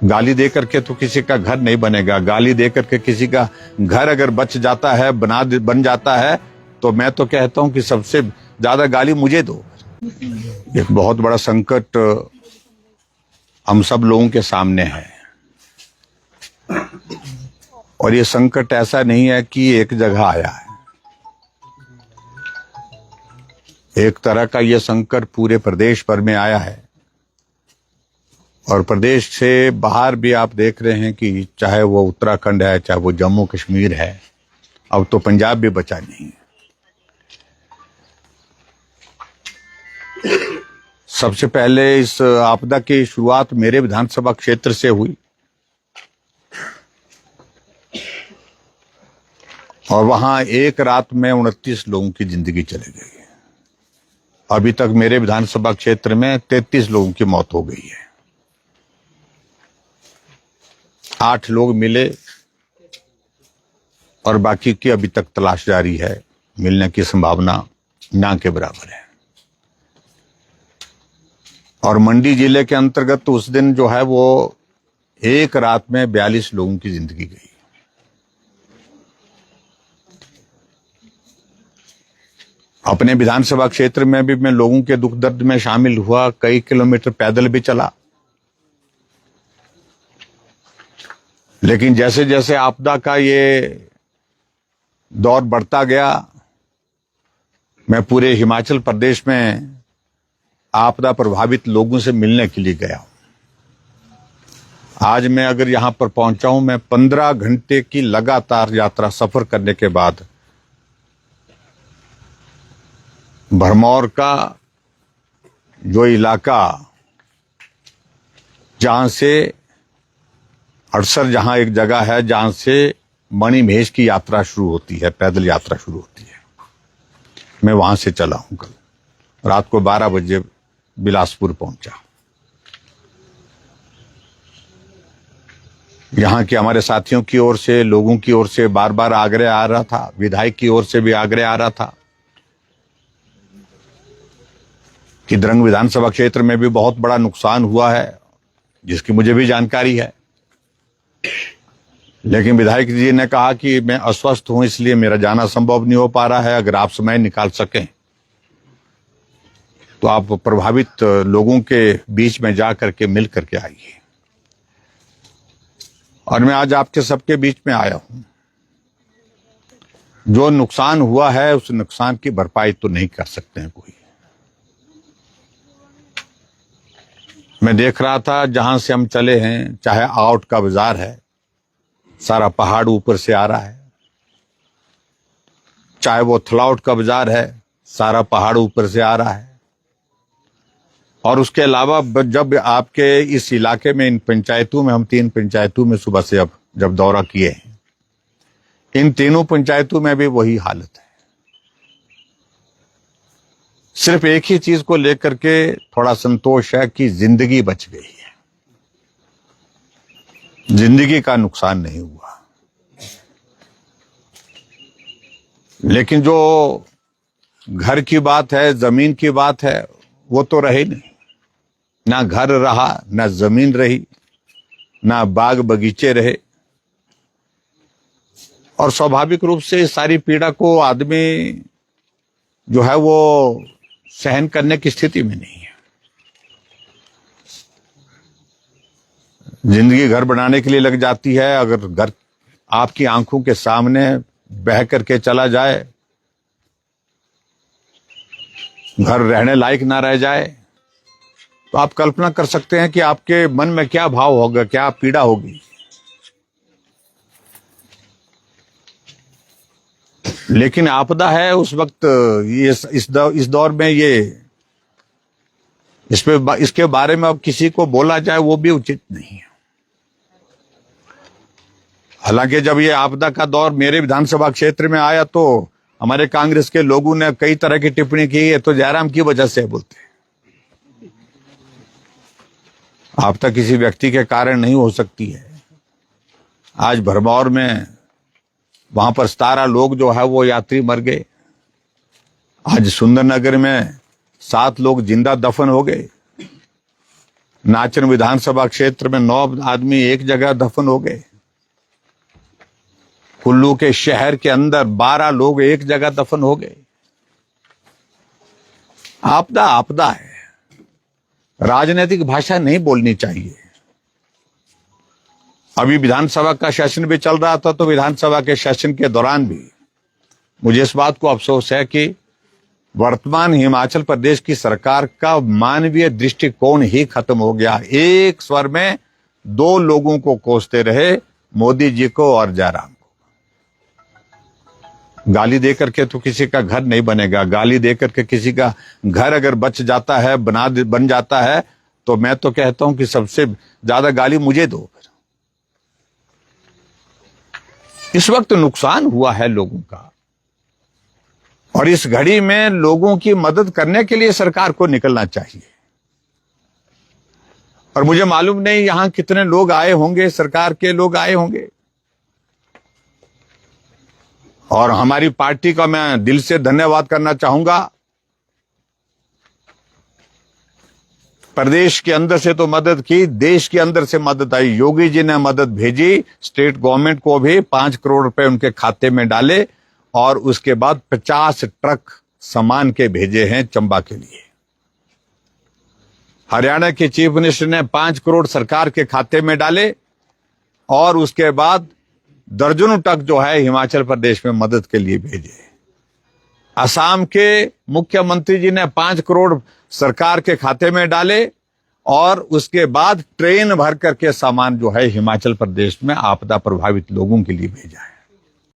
गाली दे करके तो किसी का घर नहीं बनेगा। गाली दे करके किसी का घर अगर बच जाता है, बन जाता है, तो मैं तो कहता हूं कि सबसे ज्यादा गाली मुझे दो। एक बहुत बड़ा संकट हम सब लोगों के सामने है, और ये संकट ऐसा नहीं है कि एक जगह आया है। एक तरह का ये संकट पूरे प्रदेश भर में आया है, और प्रदेश से बाहर भी आप देख रहे हैं कि चाहे वो उत्तराखंड है, चाहे वो जम्मू कश्मीर है, अब तो पंजाब भी बचा नहीं है। सबसे पहले इस आपदा की शुरुआत मेरे विधानसभा क्षेत्र से हुई, और वहां एक रात में 29 लोगों की जिंदगी चली गई है। अभी तक मेरे विधानसभा क्षेत्र में 33 लोगों की मौत हो गई है। 8 लोग मिले और बाकी की अभी तक तलाश जारी है। मिलने की संभावना ना के बराबर है। और मंडी जिले के अंतर्गत तो उस दिन जो है वो एक रात में 42 लोगों की जिंदगी गई। अपने विधानसभा क्षेत्र में भी मैं लोगों के दुख दर्द में शामिल हुआ, कई किलोमीटर पैदल भी चला। लेकिन जैसे जैसे आपदा का ये दौर बढ़ता गया, मैं पूरे हिमाचल प्रदेश में आपदा प्रभावित लोगों से मिलने के लिए गया। आज मैं अगर यहां पर पहुंचा हूं, मैं 15 घंटे की लगातार यात्रा सफर करने के बाद भरमौर का जो इलाका, जहां से अड़सर, जहां एक जगह है जहां से मणिमहेश की यात्रा शुरू होती है, पैदल यात्रा शुरू होती है, मैं वहां से चला हूं। कल रात को 12 बजे बिलासपुर पहुंचा। यहां के हमारे साथियों की ओर से, लोगों की ओर से बार बार आग्रह आ रहा था, विधायक की ओर से भी आग्रह आ रहा था कि द्रंग विधानसभा क्षेत्र में भी बहुत बड़ा नुकसान हुआ है, जिसकी मुझे भी जानकारी है। लेकिन विधायक जी ने कहा कि मैं अस्वस्थ हूं, इसलिए मेरा जाना संभव नहीं हो पा रहा है। अगर आप समय निकाल सकें तो आप प्रभावित लोगों के बीच में जा करके मिल करके आइए। और मैं आज आपके सबके बीच में आया हूं। जो नुकसान हुआ है उस नुकसान की भरपाई तो नहीं कर सकते हैं कोई। मैं देख रहा था जहां से हम चले हैं, चाहे आउट का बाजार है, सारा पहाड़ ऊपर से आ रहा है, चाहे वो थलाउट का बाजार है, सारा पहाड़ ऊपर से आ रहा है। और उसके अलावा जब आपके इस इलाके में, इन पंचायतों में, हम 3 पंचायतों में सुबह से अब जब दौरा किए हैं, इन तीनों पंचायतों में भी वही हालत है। सिर्फ एक ही चीज को लेकर के थोड़ा संतोष है कि जिंदगी बच गई है, जिंदगी का नुकसान नहीं हुआ। लेकिन जो घर की बात है, जमीन की बात है, वो तो रही नहीं। ना घर रहा, ना जमीन रही, ना बाग बगीचे रहे। और स्वाभाविक रूप से इस सारी पीड़ा को आदमी जो है वो सहन करने की स्थिति में नहीं है। जिंदगी घर बनाने के लिए लग जाती है। अगर घर आपकी आंखों के सामने बह करके चला जाए, घर रहने लायक ना रह जाए, तो आप कल्पना कर सकते हैं कि आपके मन में क्या भाव होगा, क्या पीड़ा होगी। लेकिन आपदा है उस वक्त, ये इस दौर में ये इसके बारे में अब किसी को बोला जाए वो भी उचित नहीं है। हालांकि जब ये आपदा का दौर मेरे विधानसभा क्षेत्र में आया तो हमारे कांग्रेस के लोगों ने कई तरह की टिप्पणी की है, तो जयराम की वजह से बोलते हैं। आपदा किसी व्यक्ति के कारण नहीं हो सकती है। आज भरमौर में वहां पर 17 लोग जो है वो यात्री मर गए। आज सुंदरनगर में 7 लोग जिंदा दफन हो गए। नाचन विधानसभा क्षेत्र में 9 आदमी एक जगह दफन हो गए। कुल्लू के शहर के अंदर 12 लोग एक जगह दफन हो गए। आपदा आपदा है, राजनीतिक भाषा नहीं बोलनी चाहिए। अभी विधानसभा का सेशन भी चल रहा था, तो विधानसभा के सेशन के दौरान भी मुझे इस बात को अफसोस है कि वर्तमान हिमाचल प्रदेश की सरकार का मानवीय दृष्टिकोण ही खत्म हो गया। एक स्वर में 2 लोगों को कोसते रहे, मोदी जी को और जयराम को। गाली देकर के तो किसी का घर नहीं बनेगा। गाली देकर के किसी का घर अगर बच जाता है, बन जाता है, तो मैं तो कहता हूं कि सबसे ज्यादा गाली मुझे दो। इस वक्त नुकसान हुआ है लोगों का, और इस घड़ी में लोगों की मदद करने के लिए सरकार को निकलना चाहिए। और मुझे मालूम नहीं यहां कितने लोग आए होंगे, सरकार के लोग आए होंगे, और हमारी पार्टी का मैं दिल से धन्यवाद करना चाहूंगा। प्रदेश के अंदर से तो मदद की, देश के अंदर से मदद आई। योगी जी ने मदद भेजी, स्टेट गवर्नमेंट को भी 5 करोड़ रुपए उनके खाते में डाले, और उसके बाद 50 ट्रक सामान के भेजे हैं चंबा के लिए। हरियाणा के चीफ मिनिस्टर ने 5 करोड़ सरकार के खाते में डाले, और उसके बाद दर्जनों ट्रक जो है हिमाचल प्रदेश में मदद के लिए भेजे। असम के मुख्यमंत्री जी ने 5 करोड़ सरकार के खाते में डाले, और उसके बाद ट्रेन भर करके सामान जो है हिमाचल प्रदेश में आपदा प्रभावित लोगों के लिए भेजा है।